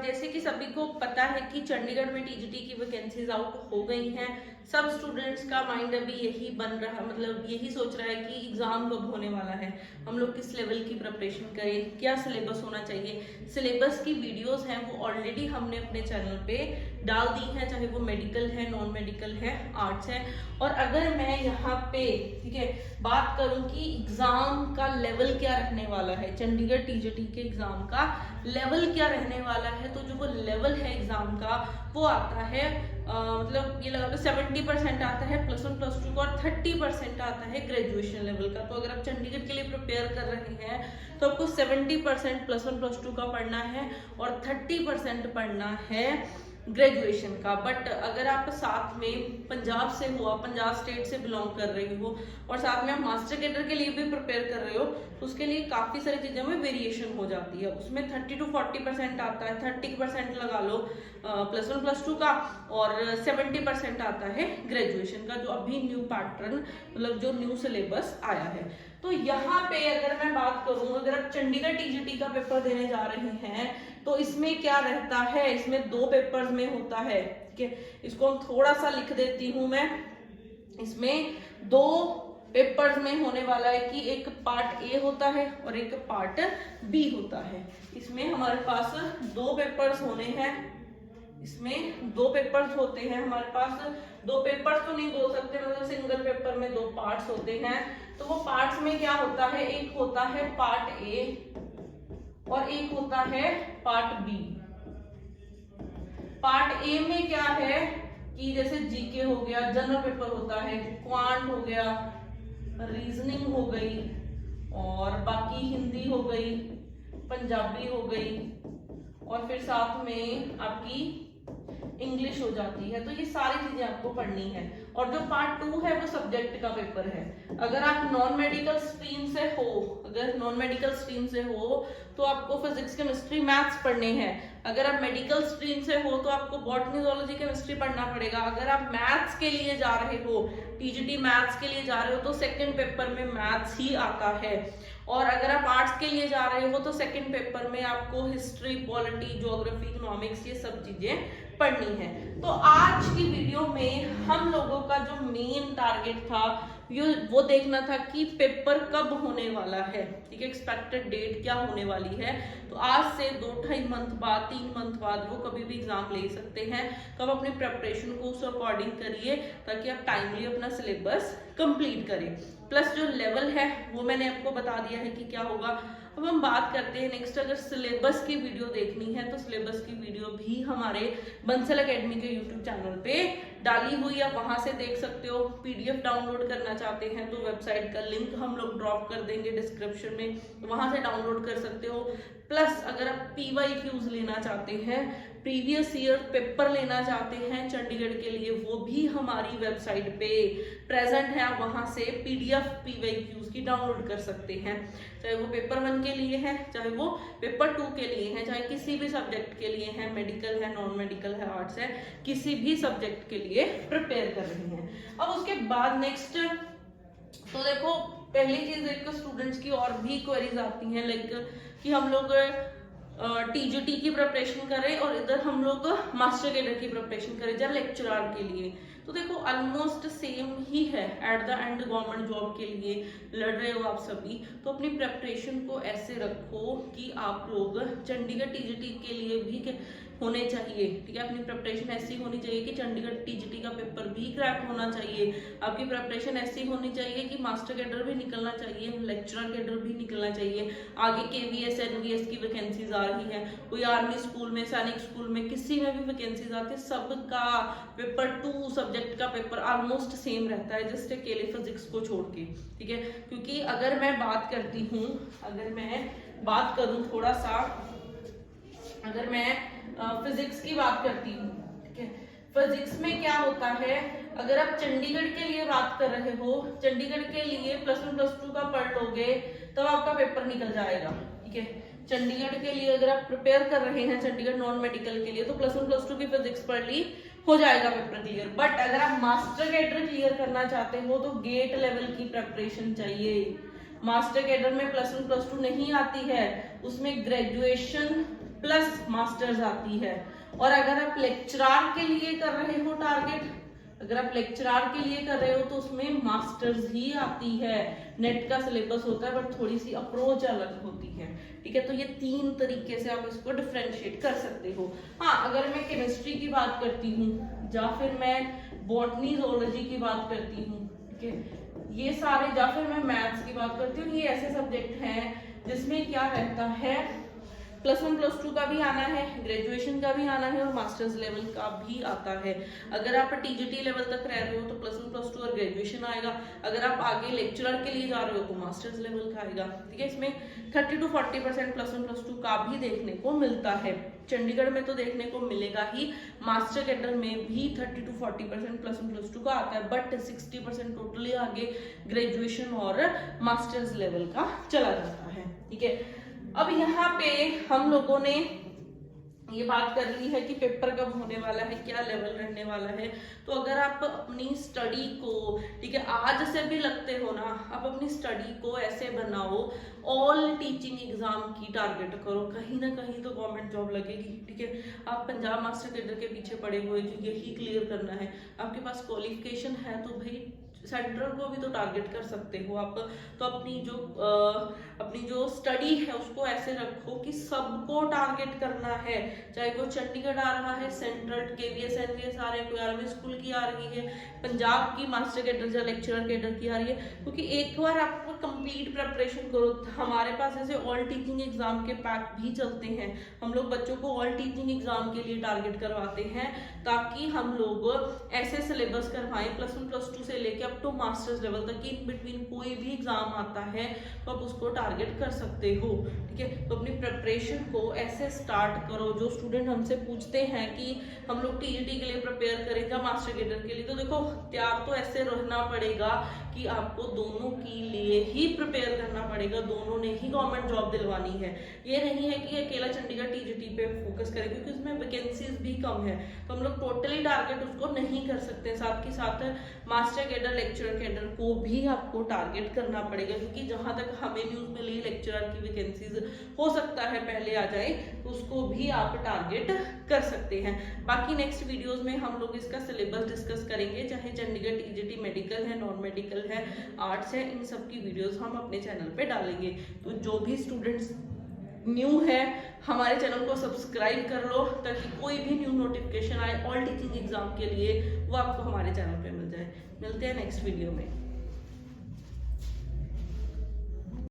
जैसे कि सभी को पता है कि चंडीगढ़ में टीजीटी की वैकेंसीज आउट हो गई हैं। सब स्टूडेंट्स का माइंड अभी यही बन रहा, मतलब यही सोच रहा है कि एग्जाम कब होने वाला है, हम लोग किस लेवल की प्रिपरेशन करें, क्या सिलेबस होना चाहिए। सिलेबस की वीडियोस हैं वो ऑलरेडी हमने अपने चैनल पे डाल दी हैं, चाहे वो मेडिकल है, नॉन मेडिकल है, आर्ट्स है। और अगर मैं यहाँ पे ठीक है बात करूं कि एग्जाम का लेवल क्या रहने वाला है, चंडीगढ़ टीजीटी के एग्जाम का लेवल क्या रहने वाला है, तो जो वो लेवल है एग्जाम का वो आता है मतलब ये लगा लो 70% आता है +1 +2 का और 30% आता है ग्रेजुएशन लेवल का। तो अगर आप चंडीगढ़ के लिए प्रिपेयर कर रहे हैं तो आपको 70% +1 +2 का पढ़ना है और 30% पढ़ना है ग्रेजुएशन का। बट अगर आप साथ में पंजाब से हो, आप पंजाब स्टेट से बिलोंग कर रहे हो और साथ में आप मास्टर कैडर के लिए भी प्रिपेयर कर रहे हो तो उसके लिए काफ़ी सारी चीज़ों में वेरिएशन हो जाती है। उसमें 30 to 40% आता है, 30% लगा लो +1 +2 का और 70% आता है ग्रेजुएशन का, जो अभी न्यू पैटर्न मतलब जो न्यू सिलेबस आया है। तो यहाँ पे अगर मैं बात करूँ, अगर आप चंडीगढ़ टीजीटी का पेपर देने जा रहे हैं तो इसमें क्या रहता है, इसमें 2 पेपर्स में होता है। ठीक है, इसको हम थोड़ा सा लिख देती हूँ मैं। इसमें 2 पेपर्स में होने वाला है कि एक पार्ट ए होता है और एक पार्ट बी होता है। इसमें हमारे पास 2 पेपर्स होने हैं, इसमें 2 पेपर्स होते हैं हमारे पास। 2 पेपर्स तो नहीं बोल सकते, मतलब सिंगल पेपर में 2 पार्ट्स होते हैं। तो वो पार्ट्स में क्या होता है, एक होता है पार्ट ए और एक होता है पार्ट बी। पार्ट ए में क्या है कि जैसे जीके हो गया, जनरल पेपर होता है, क्वांट हो गया, रीजनिंग हो गई और बाकी हिंदी हो गई, पंजाबी हो गई और फिर साथ में आपकी इंग्लिश हो जाती है। तो ये सारी चीजें आपको पढ़नी है। और जो पार्ट 2 है वो सब्जेक्ट का पेपर है। अगर आप नॉन मेडिकल स्ट्रीम से हो, अगर नॉन मेडिकल स्ट्रीम से हो तो आपको फिजिक्स, केमिस्ट्री, मैथ्स पढ़ने हैं। अगर आप मेडिकल स्ट्रीम से हो तो आपको बॉटनी, ज़ूलॉजी, केमिस्ट्री पढ़ना पड़ेगा। अगर आप मैथ्स के लिए जा रहे हो, टीजीटी मैथ्स के लिए जा रहे हो तो सेकंड पेपर में मैथ्स ही आता है। और अगर आप आर्ट्स के लिए जा रहे हो तो सेकंड पेपर में आपको हिस्ट्री, पॉलिटी, ज्योग्राफी, इकोनॉमिक्स ये सब चीजें पढ़नी है। तो आज की वीडियो में हम लोगों का जो मेन टारगेट था वो देखना था कि पेपर कब होने वाला है। ठीक है, एक्सपेक्टेड डेट क्या होने वाली है। तो आज से 2-2.5 मंथ बाद, 3 मंथ बाद वो कभी भी एग्जाम ले सकते हैं। तो आप अपनी प्रेपरेशन को उस अकॉर्डिंग करिए ताकि आप टाइमली अपना सिलेबस कंप्लीट करें। प्लस जो लेवल है वो मैंने आपको बता दिया है कि क्या होगा। अब हम बात करते हैं नेक्स्ट, अगर सिलेबस की वीडियो देखनी है तो सिलेबस की वीडियो भी हमारे बंसल एकेडमी के यूट्यूब चैनल पे डाली हुई, आप वहां से देख सकते हो। पीडीएफ डाउनलोड करना चाहते हैं तो वेबसाइट का लिंक हम लोग ड्रॉप कर देंगे डिस्क्रिप्शन में, तो वहां से डाउनलोड कर सकते हो। प्लस अगर आप PYQs लेना चाहते हैं, प्रीवियस ईयर पेपर लेना चाहते हैं चंडीगढ़ के लिए, वो भी हमारी वेबसाइट पे प्रेजेंट है। आप वहां से PDF PYQs की डाउनलोड कर सकते हैं, चाहे वो पेपर 1 के लिए है, चाहे वो पेपर 2 के लिए है, चाहे किसी भी सब्जेक्ट के लिए है, मेडिकल है, नॉन मेडिकल है, आर्ट्स है, किसी भी सब्जेक्ट के लिए प्रिपेयर कर रहे हैं। अब उसके बाद नेक्स्ट, तो देखो पहली चीज एक स्टूडेंट्स की और भी क्वेरीज आती हैं, लाइक कि हम लोग टीजीटी की प्रिपरेशन करें और इधर हम लोग मास्टर कैडर की प्रिपरेशन करें जब लेक्चरर के लिए। तो देखो ऑलमोस्ट सेम ही है, at the end government job के लिए लड़ रहे हो आप सभी। तो अपनी प्रिपरेशन को ऐसे रखो कि आप लोग चंडीगढ़ टीजीटी के लिए भी होने चाहिए। ठीक है, अपनी प्रिपरेशन ऐसी होनी चाहिए कि चंडीगढ़ टीजीटी का पेपर भी क्रैक होना चाहिए। आपकी प्रिपरेशन ऐसी होनी चाहिए कि मास्टर कैडर भी निकलना चाहिए, लेक्चरर कैडर भी निकलना चाहिए। आगे KVS NVS की वैकेंसीज आ रही है, कोई आर्मी स्कूल में, सैनिक स्कूल में, किसी में भी वैकेंसीज आती है। सबका पेपर 2 सब्जेक्ट का पेपर ऑलमोस्ट सेम रहता है, जस्ट अकेले फिजिक्स को छोड़ के। ठीक है, क्योंकि अगर मैं बात करती हूँ, अगर मैं बात करूँ थोड़ा सा, अगर मैं फिजिक्स की बात करती हूँ, ठीक है, फिजिक्स में क्या होता है, अगर आप चंडीगढ़ के लिए बात कर रहे हो, चंडीगढ़ के लिए +1 +2 का पढ़ लोगे तब आपका पेपर निकल जाएगा। ठीक है, चंडीगढ़ के लिए अगर आप प्रिपेयर कर रहे हैं चंडीगढ़ नॉन मेडिकल के लिए तो +1 +2 की फिजिक्स पढ़ ली, हो जाएगा पेपर क्लियर। बट अगर आप मास्टर कैडर क्लियर करना चाहते हो तो गेट लेवल की प्रिपरेशन चाहिए। मास्टर कैडर में +1 +2 नहीं आती है, उसमें ग्रेजुएशन प्लस मास्टर्स आती है। और अगर आप लेक्चरार के लिए कर रहे हो टारगेट, अगर आप लेक्चरार के लिए कर रहे हो तो उसमें मास्टर्स ही आती है। नेट का सिलेबस होता है बट थोड़ी सी अप्रोच अलग होती है, ठीक है। तो ये 3 तरीके से आप इसको डिफरेंशिएट कर सकते हो। हाँ, अगर मैं केमिस्ट्री की बात करती हूँ या फिर मैं बॉटनी जोलॉजी की बात करती हूँ, ठीक है, ये सारे, या फिर मैं मैथ्स की बात करती हूँ, ये ऐसे सब्जेक्ट हैं जिसमें क्या रहता है, +1 +2 का भी आना है, ग्रेजुएशन का भी आना है और मास्टर्स लेवल का भी आता है। अगर आप टीजीटी लेवल तक रह रहे हो तो +1 +2 और ग्रेजुएशन आएगा। अगर आप आगे लेक्चरर के लिए जा रहे हो तो मास्टर्स लेवल का आएगा, ठीक है। इसमें 30 to 40% +1 +2 का भी देखने को मिलता है। चंडीगढ़ में तो देखने को मिलेगा ही, मास्टर कैडर में भी 30 to 40% +1 +2 का आता है, बट 60% टोटली आगे ग्रेजुएशन और मास्टर्स लेवल का चला जाता है, ठीक है। अब यहाँ पे हम लोगों ने ये बात कर ली है कि पेपर कब होने वाला है, क्या लेवल रहने वाला है। तो अगर आप अपनी स्टडी को, ठीक है, आज से भी लगते हो ना, आप अपनी स्टडी को ऐसे बनाओ, ऑल टीचिंग एग्जाम की टारगेट करो, कहीं ना कहीं तो गवर्नमेंट जॉब लगेगी, ठीक है। आप पंजाब मास्टर कैडर के पीछे पड़े हुए जो यही क्लियर करना है, आपके पास क्वालिफिकेशन है तो भाई सेंट्रल को भी तो टारगेट कर सकते हो आप। तो अपनी जो स्टडी है उसको ऐसे रखो कि सबको टारगेट करना है, चाहे वो चंडीगढ़ आ रहा है, सेंट्रल, केवीएस, एनवीएस आ रहे हैं, कोई आर्मी स्कूल की आ रही है, पंजाब की मास्टर कैडर या लेक्चरर कैडर की आ रही है, क्योंकि एक बार आप कंप्लीट प्रिपरेशन करो। हमारे पास ऐसे ऑल टीचिंग एग्जाम के पैक भी चलते हैं, हम लोग बच्चों को ऑल टीचिंग एग्जाम के लिए टारगेट करवाते हैं ताकि हम लोग ऐसे सिलेबस करवाएं +1 +2 से लेके अप टू मास्टर्स लेवल तक, इन बिटवीन कोई भी एग्जाम आता है तो आप उसको टारगेट कर सकते हो, ठीक है। तो अपनी प्रिपरेशन को ऐसे स्टार्ट करो। जो स्टूडेंट हमसे पूछते हैं कि हम लोग टीईटी के लिए प्रिपेयर करें या मास्टर कैडर के लिए, तो देखो तैयार तो ऐसे रहना पड़ेगा कि आपको दोनों के लिए ही प्रिपेयर करना पड़ेगा, दोनों ने ही गवर्नमेंट जॉब दिलवानी है। ये नहीं है कि अकेला चंडीगढ़ टीजीटी पे फोकस करें, क्योंकि उसमें वैकेंसीज भी कम है, तो हम लोग टोटली टारगेट उसको नहीं कर सकते। साथ ही साथ मास्टर कैडर, लेक्चरर कैडर को भी आपको टारगेट करना पड़ेगा, क्योंकि जहां तक हमें न्यूज मिली लेक्चरर की वैकेंसीज हो सकता है पहले आ जाए, तो उसको भी आप टारगेट कर सकते हैं। बाकी नेक्स्ट वीडियोस में हम लोग इसका सिलेबस डिस्कस करेंगे, चाहे चंडीगढ़ टीजीटी मेडिकल है, नॉन मेडिकल है, आर्ट्स है, इन सब की वीडियोस हम अपने चैनल पे डालेंगे। तो जो भी स्टूडेंट्स न्यू है हमारे चैनल को सब्सक्राइब कर लो, ताकि कोई भी न्यू नोटिफिकेशन आए ऑल टीचिंग एग्जाम के लिए वो आपको हमारे चैनल पे मिल जाए। मिलते हैं नेक्स्ट वीडियो में।